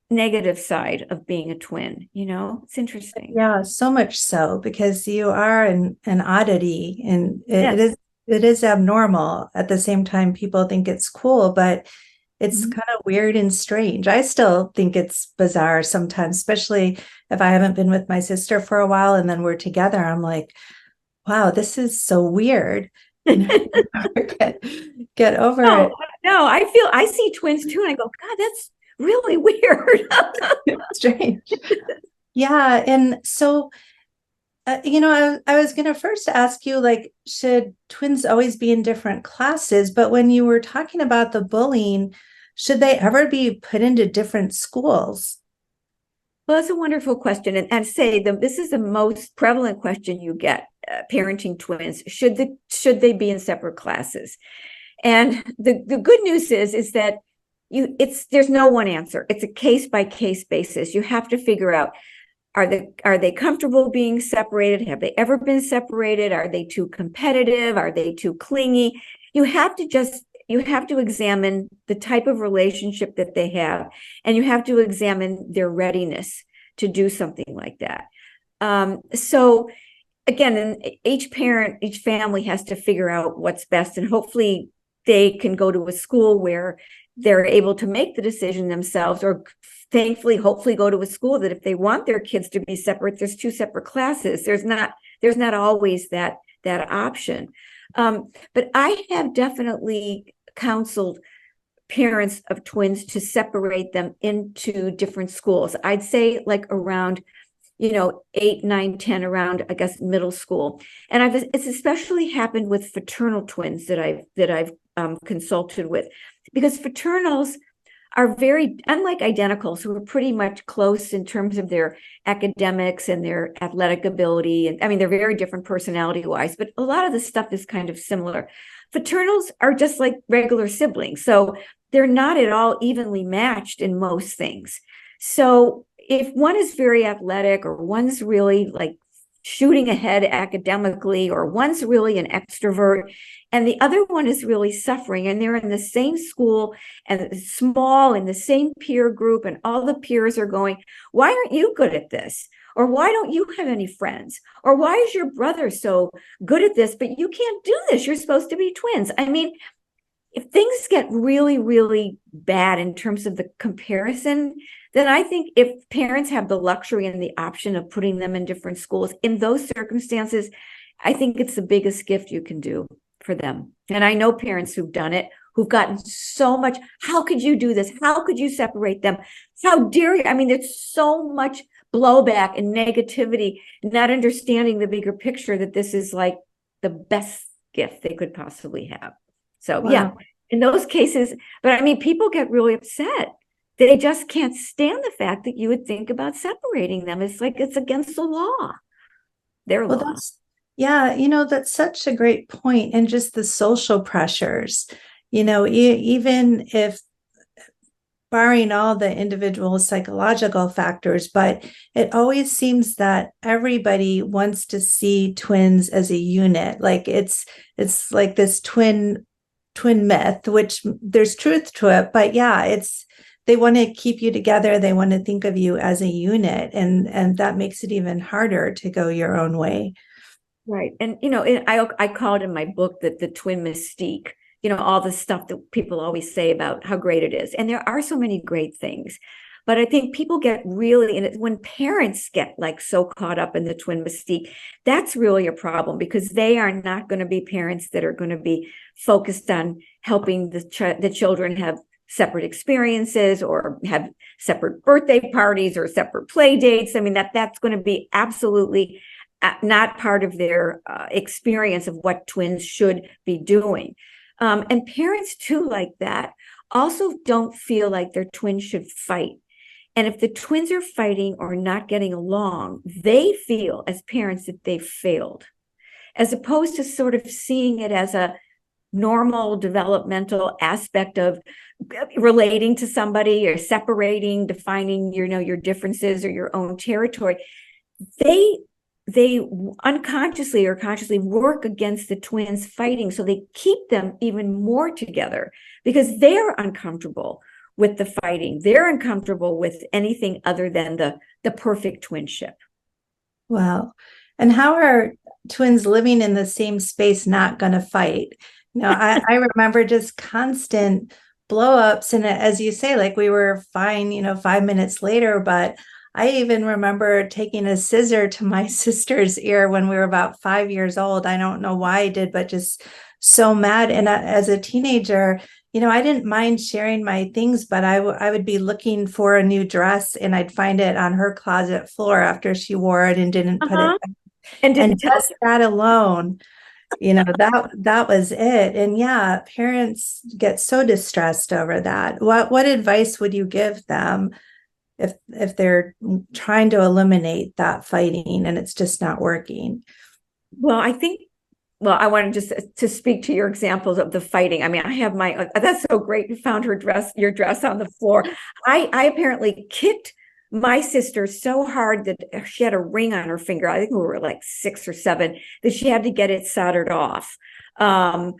negative side of being a twin. It's interesting. Yeah, so much so, because you are an oddity, and it is abnormal. At the same time, people think it's cool, but it's kind of weird and strange. I still think it's bizarre sometimes, especially if I haven't been with my sister for a while and then we're together. I'm like, wow, this is so weird. Get over it. No, I see twins too, and I go, God, that's really weird. Strange. Yeah. And so, I was going to first ask you, like, should twins always be in different classes? But when you were talking about the bullying, should they ever be put into different schools? Well, that's a wonderful question. And say this is the most prevalent question you get, parenting twins. Should they be in separate classes? And the good news is that there's no one answer. It's a case by case basis. You have to figure out, are they comfortable being separated? Have they ever been separated? Are they too competitive? Are they too clingy? You have to examine the type of relationship that they have, and you have to examine their readiness to do something like that. So again, each family has to figure out what's best, and hopefully they can go to a school where they're able to make the decision themselves, or thankfully, hopefully go to a school that if they want their kids to be separate, there's two separate classes. There's not always that option. But I have definitely counseled parents of twins to separate them into different schools. I'd say like around 8, 9, 10, around, I guess, middle school. And it's especially happened with fraternal twins that I've consulted with, because fraternals are very unlike identicals, who are pretty much close in terms of their academics and their athletic ability. And I mean, they're very different personality wise, but a lot of the stuff is kind of similar. Fraternals are just like regular siblings. So they're not at all evenly matched in most things. So if one is very athletic or one's really like shooting ahead academically, or one's really an extrovert and the other one is really suffering, and they're in the same school and small in the same peer group, and all the peers are going, why aren't you good at this? Or why don't you have any friends? Or why is your brother so good at this, but you can't do this? You're supposed to be twins. I mean, if things get really, really bad in terms of the comparison, then I think if parents have the luxury and the option of putting them in different schools, in those circumstances, I think it's the biggest gift you can do for them. And I know parents who've done it, who've gotten so much, how could you do this? How could you separate them? How dare you? I mean, there's so much blowback and negativity, not understanding the bigger picture that this is like the best gift they could possibly have. So wow. Yeah, in those cases, but I mean, people get really upset. They just can't stand the fact that you would think about separating them. It's like it's against the law, their law. Yeah, that's such a great point. And just the social pressures, even if barring all the individual psychological factors, but it always seems that everybody wants to see twins as a unit. Like it's like this twin myth, which there's truth to it, but yeah, they want to keep you together. They want to think of you as a unit, and that makes it even harder to go your own way. Right. And, I call it in my book that the twin mystique, all the stuff that people always say about how great it is. And there are so many great things, but I think people get really, and when parents get like so caught up in the twin mystique, that's really a problem, because they are not going to be parents that are going to be focused on helping the children have separate experiences or have separate birthday parties or separate play dates. I mean, that's going to be absolutely not part of their experience of what twins should be doing. And parents too, like that, also don't feel like their twins should fight. And if the twins are fighting or not getting along, they feel as parents that they've failed, as opposed to sort of seeing it as a normal developmental aspect of relating to somebody or separating, defining, your differences or your own territory. They unconsciously or consciously work against the twins fighting, so they keep them even more together because they're uncomfortable with the fighting. They're uncomfortable with anything other than the perfect twinship. Wow. And how are twins living in the same space not going to fight? I remember just constant blow-ups, and as you say, like we were fine, 5 minutes later, but I even remember taking a scissor to my sister's ear when we were about 5 years old. I don't know why I did, but just so mad. And as a teenager, I didn't mind sharing my things, but I would be looking for a new dress and I'd find it on her closet floor after she wore it and didn't put it back. And just that alone, that was it. And yeah, parents get so distressed over that. What advice would you give them if they're trying to eliminate that fighting and it's just not working? Well, I wanted just to speak to your examples of the fighting. I mean, I have that's so great. You found your dress on the floor. I apparently kicked my sister so hard that she had a ring on her finger. I think we were like 6 or 7, that she had to get it soldered off. And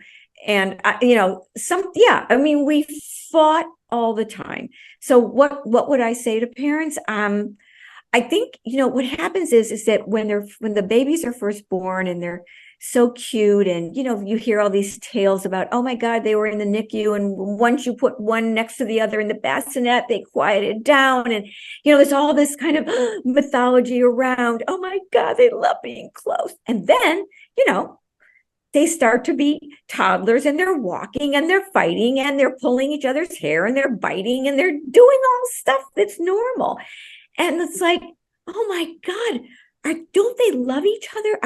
we fought all the time. So what would I say to parents? I think, what happens is that when the babies are first born and they're so cute, and, you hear all these tales about, oh my God, they were in the NICU, and once you put one next to the other in the bassinet, they quieted down. And, there's all this kind of mythology around, oh my God, they love being close. And then, they start to be toddlers, and they're walking and they're fighting and they're pulling each other's hair and they're biting and they're doing all stuff that's normal. And it's like, oh my God, don't they love each other?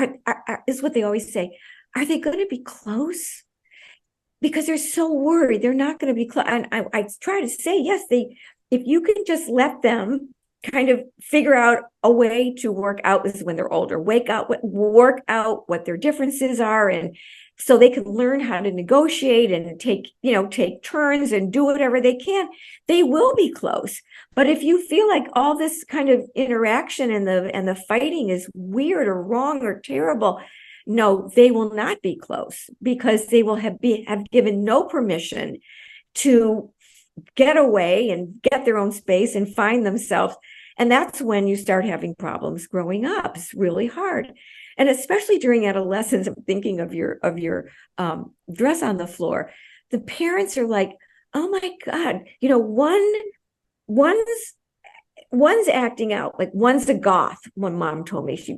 Is what they always say. Are they going to be close? Because they're so worried they're not going to be close. And I try to say, yes, if you can just let them kind of figure out a way to work out, this is when they're older, work out what their differences are, and so they can learn how to negotiate and take turns and do whatever they can, they will be close. But if you feel like all this kind of interaction and the fighting is weird or wrong or terrible, no, they will not be close, because they will have given no permission to get away and get their own space and find themselves. And that's when you start having problems growing up. It's really hard. And especially during adolescence, I'm thinking of your dress on the floor. The parents are like, oh my God, one's acting out, like one's a goth. When mom told me she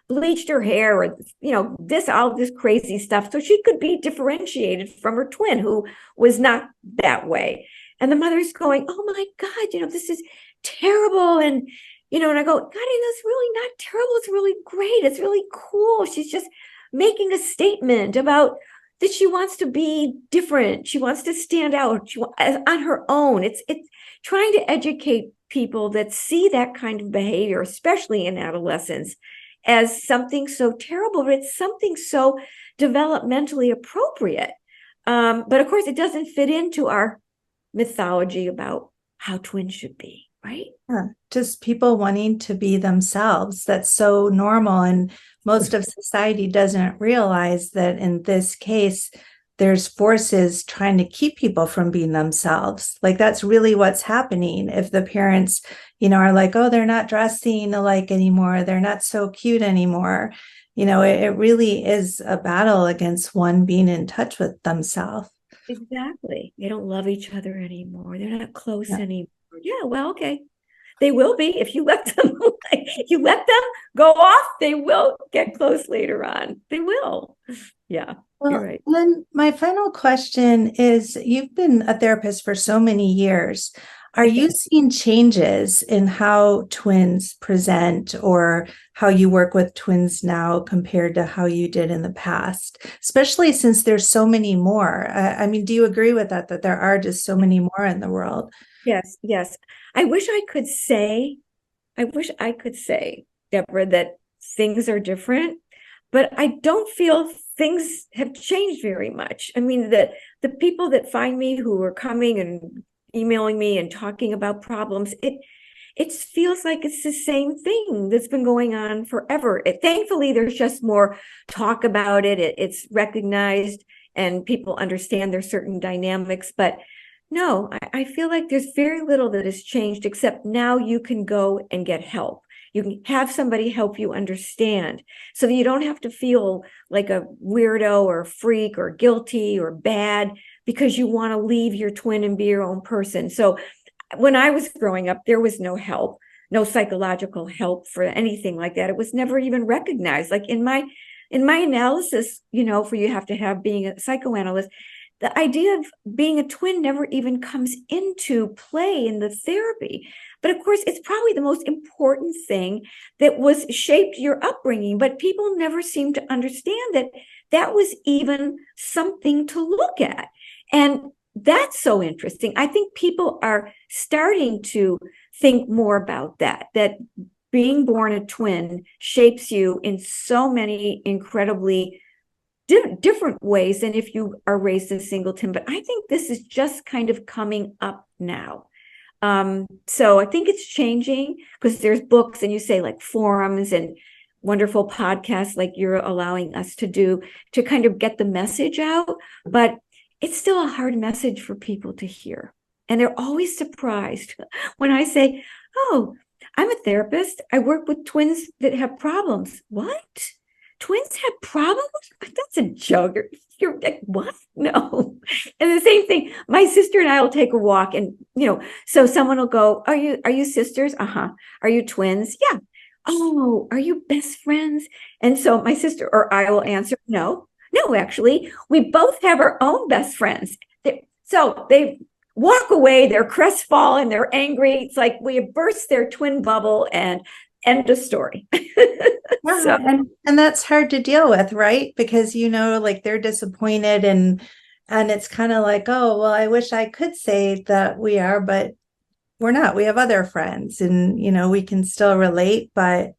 bleached her hair, or all this crazy stuff, so she could be differentiated from her twin, who was not that way. And the mother's going, oh my God, this is terrible. And and I go, God, it's really not terrible. It's really great. It's really cool. She's just making a statement about that she wants to be different. She wants to stand out on her own. It's trying to educate people that see that kind of behavior, especially in adolescence, as something so terrible, but it's something so developmentally appropriate. But of course, it doesn't fit into our mythology about how twins should be, right? Yeah, just people wanting to be themselves. That's so normal. And most of society doesn't realize that in this case, there's forces trying to keep people from being themselves. Like, that's really what's happening. If the parents, are like, oh, they're not dressing alike anymore, they're not so cute anymore. It really is a battle against one being in touch with themselves. Exactly. They don't love each other anymore. They're not close anymore. Yeah, well, okay. They will be if you let them go off. They will get close later on. They will. Yeah, well, you're right. Then my final question is, you've been a therapist for so many years. Are you seeing changes in how twins present, or how you work with twins now compared to how you did in the past, especially since there's so many more? Do you agree with that there are just so many more in the world? Yes. I wish I could say, Debra, that things are different, but I don't feel things have changed very much. The people that find me, who are coming and emailing me and talking about problems, it feels like it's the same thing that's been going on forever. Thankfully, there's just more talk about it. It's recognized and people understand there's certain dynamics, but no, I feel like there's very little that has changed, except now you can go and get help. You can have somebody help you understand, so that you don't have to feel like a weirdo or a freak or guilty or bad because you want to leave your twin and be your own person. So when I was growing up, there was no help, no psychological help for anything like that. It was never even recognized. Like in my analysis, for you have to have being a psychoanalyst, the idea of being a twin never even comes into play in the therapy. But of course, it's probably the most important thing that was shaped your upbringing. But people never seem to understand that that was even something to look at. And that's so interesting. I think people are starting to think more about that being born a twin shapes you in so many incredibly different ways than if you are raised a singleton. But I think this is just kind of coming up now. So I think it's changing, because there's books, and you say like forums and wonderful podcasts like you're allowing us to do to kind of get the message out. But it's still a hard message for people to hear. And they're always surprised when I say, oh, I'm a therapist. I work with twins that have problems. What? Twins have problems? That's a joke. You're like, what? No. And the same thing, my sister and I will take a walk, and so someone will go, are you sisters? Uh-huh. Are you twins? Yeah. Oh, are you best friends? And so my sister or I will answer, no, actually, we both have our own best friends. So they walk away, they're crestfallen, they're angry. It's like we have burst their twin bubble, and end of story. Yeah, So, and that's hard to deal with, right? Because like they're disappointed, and it's kind of like, oh, well, I wish I could say that we are, but we're not. We have other friends, and we can still relate, but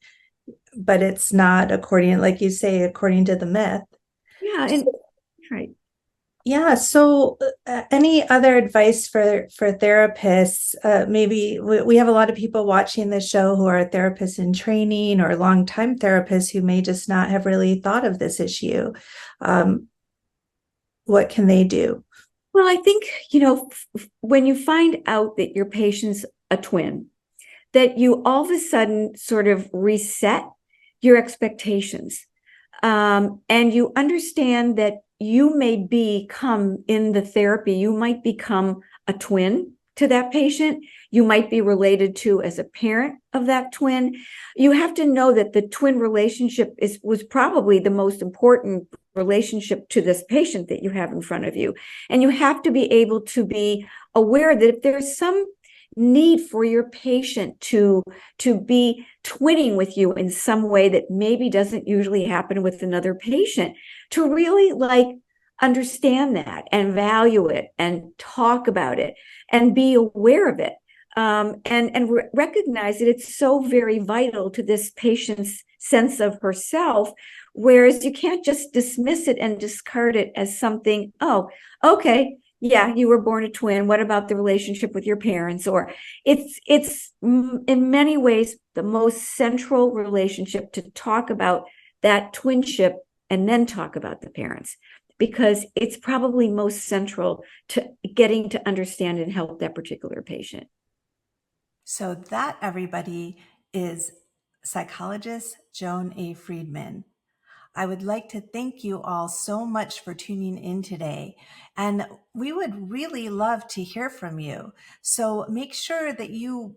it's not according, like you say, according to the myth. Yeah, and right. Yeah. So, any other advice for therapists? Maybe we have a lot of people watching the show who are therapists in training or longtime therapists who may just not have really thought of this issue. What can they do? Well, I think, when you find out that your patient's a twin, that you all of a sudden sort of reset your expectations. And you understand that you may become in the therapy, you might become a twin to that patient. You might be related to as a parent of that twin. You have to know that the twin relationship was probably the most important relationship to this patient that you have in front of you. And you have to be able to be aware that if there's some need for your patient to be twinning with you in some way that maybe doesn't usually happen with another patient, to really understand that and value it and talk about it and be aware of it, and recognize that it's so very vital to this patient's sense of herself, whereas you can't just dismiss it and discard it as something, oh, okay, yeah, you were born a twin. What about the relationship with your parents? Or it's in many ways the most central relationship to talk about that twinship and then talk about the parents, because it's probably most central to getting to understand and help that particular patient. So that, everybody, is psychologist Joan A. Friedman. I would like to thank you all so much for tuning in today. And we would really love to hear from you. So make sure that you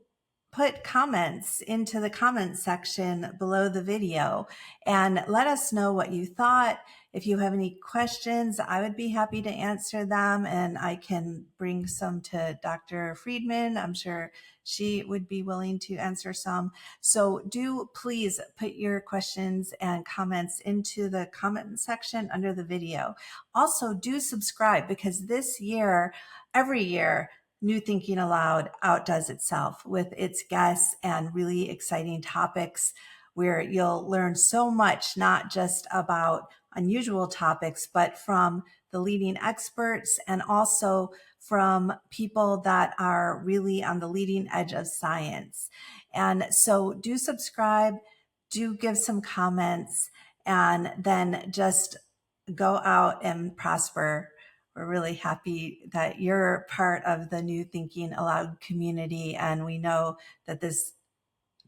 put comments into the comment section below the video and let us know what you thought. If you have any questions, I would be happy to answer them, and I can bring some to Dr. Friedman. I'm sure she would be willing to answer some. So do please put your questions and comments into the comment section under the video. Also, do subscribe, because this year, every year, New Thinking Aloud outdoes itself with its guests and really exciting topics where you'll learn so much, not just about unusual topics, but from the leading experts and also from people that are really on the leading edge of science. And so do subscribe, do give some comments, and then just go out and prosper. We're really happy that you're part of the New Thinking Aloud community, and we know that this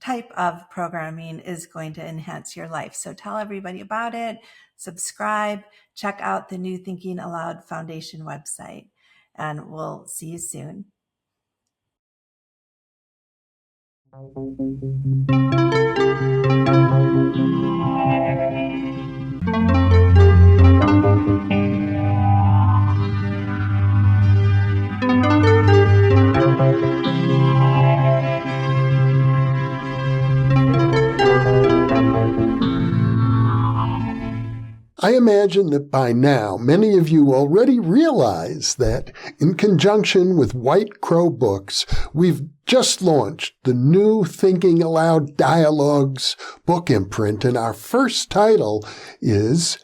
type of programming is going to enhance your life. So tell everybody about it, subscribe, check out the New Thinking Aloud Foundation website, and we'll see you soon. I imagine that by now many of you already realize that, in conjunction with White Crow Books, we've just launched the New Thinking Aloud Dialogues book imprint, and our first title is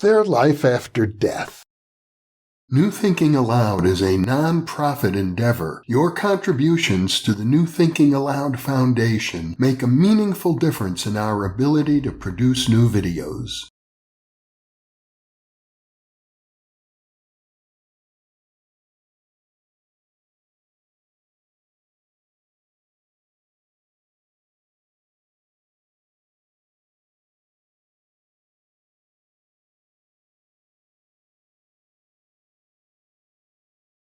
There Life After Death? New Thinking Aloud is a non-profit endeavor. Your contributions to the New Thinking Aloud Foundation make a meaningful difference in our ability to produce new videos.